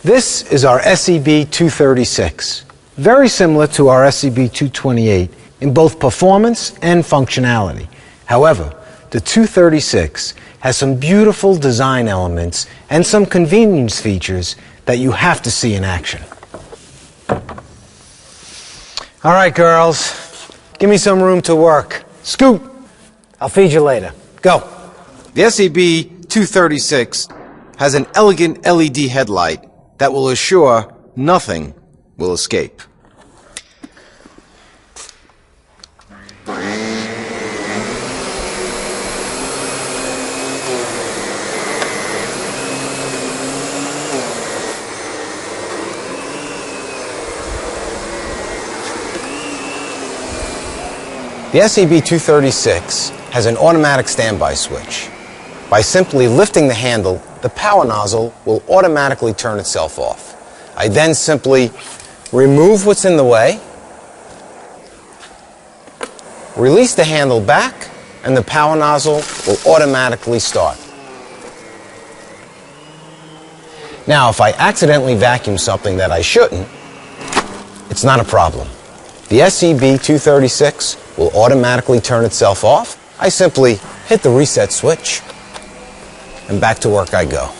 This is our SEB 236, very similar to our SEB 228 in both performance and functionality. However, the 236 has some beautiful design elements and some convenience features that you have to see in action. All right, girls, give me some room to work. Scoot! I'll feed you later. Go. The SEB 236 has an elegant LED headlight that will assure nothing will escape. The SEB 236 has an automatic standby switch. By simply lifting the handle, the power nozzle will automatically turn itself off. I then simply remove what's in the way, release the handle back, and the power nozzle will automatically start. Now, if I accidentally vacuum something that I shouldn't, it's not a problem. The SEB 236 will automatically turn itself off. I simply hit the reset switch, and back to work I go.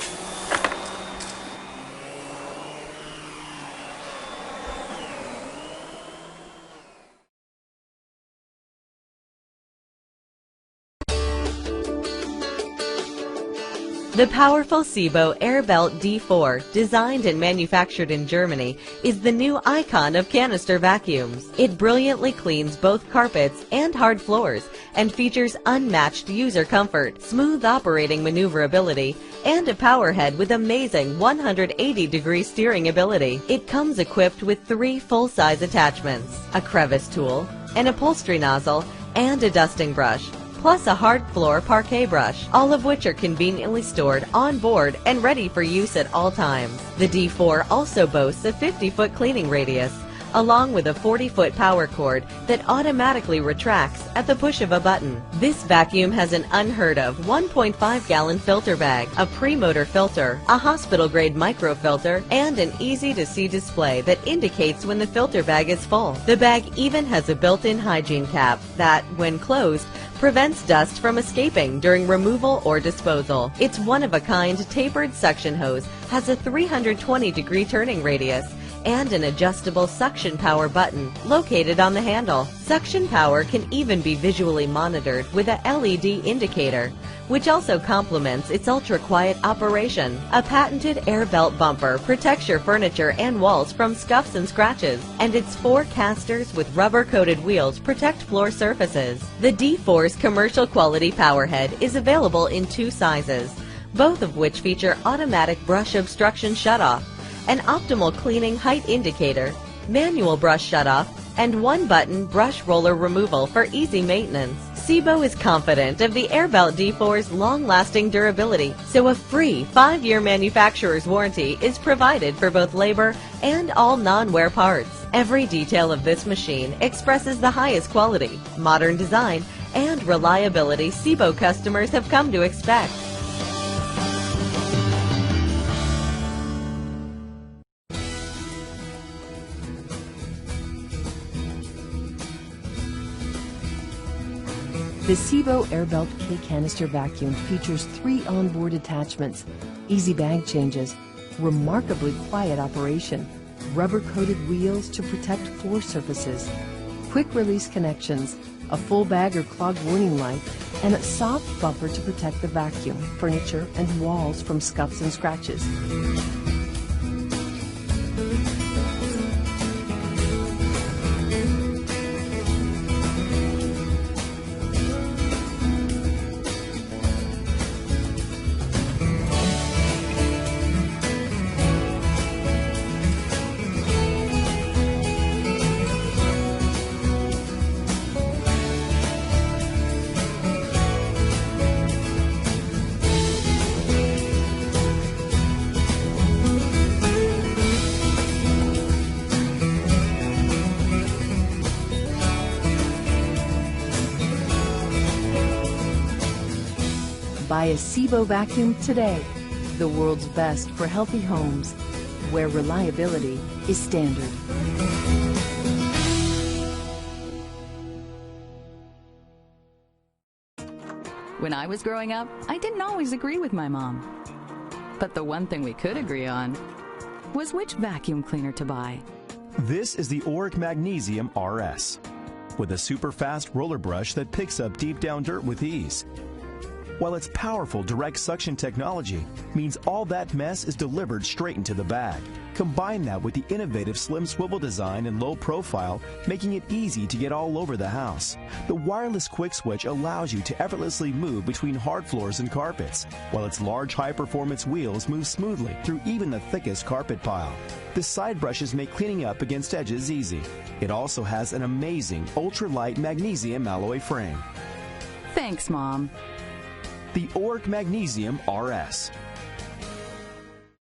The powerful Sebo Airbelt D4, designed and manufactured in Germany, is the new icon of canister vacuums. It brilliantly cleans both carpets and hard floors and features unmatched user comfort, smooth operating maneuverability, and a power head with amazing 180-degree steering ability. It comes equipped with 3 full-size attachments, a crevice tool, an upholstery nozzle, and a dusting brush, plus a hard floor parquet brush, all of which are conveniently stored on board and ready for use at all times. The D4 also boasts a 50-foot cleaning radius, along with a 40-foot power cord that automatically retracts at the push of a button. This vacuum has an unheard of 1.5-gallon filter bag, a pre-motor filter, a hospital-grade microfilter, and an easy-to-see display that indicates when the filter bag is full. The bag even has a built-in hygiene cap that, when closed, prevents dust from escaping during removal or disposal. Its one-of-a-kind tapered suction hose has a 320-degree turning radius and an adjustable suction power button located on the handle. Suction power can even be visually monitored with a LED indicator, which also complements its ultra-quiet operation. A patented Airbelt bumper protects your furniture and walls from scuffs and scratches, and its 4 casters with rubber-coated wheels protect floor surfaces. The D4's commercial quality power head is available in 2 sizes, both of which feature automatic brush obstruction shutoff, an optimal cleaning height indicator, manual brush shutoff, and 1-button brush roller removal for easy maintenance. Sebo is confident of the Airbelt D4's long-lasting durability, so a free 5-year manufacturer's warranty is provided for both labor and all non-wear parts. Every detail of this machine expresses the highest quality, modern design, and reliability Sebo customers have come to expect. The Sebo Airbelt K-Canister Vacuum features 3 onboard attachments, easy bag changes, remarkably quiet operation, rubber-coated wheels to protect floor surfaces, quick-release connections, a full bag or clog warning light, and a soft bumper to protect the vacuum, furniture, and walls from scuffs and scratches. Buy a Sebo vacuum today, the world's best for healthy homes. where reliability is standard. When I was growing up, I didn't always agree with my mom. But the one thing we could agree on was which vacuum cleaner to buy. This is the Oreck Magnesium RS, with a super fast roller brush that picks up deep down dirt with ease. While its powerful direct suction technology means all that mess is delivered straight into the bag. Combine that with the innovative slim swivel design and low profile, making it easy to get all over the house. The wireless quick switch allows you to effortlessly move between hard floors and carpets, while its large high-performance wheels move smoothly through even the thickest carpet pile. The side brushes make cleaning up against edges easy. It also has an amazing ultra-light magnesium alloy frame. Thanks, Mom. The Oreck Magnesium RS.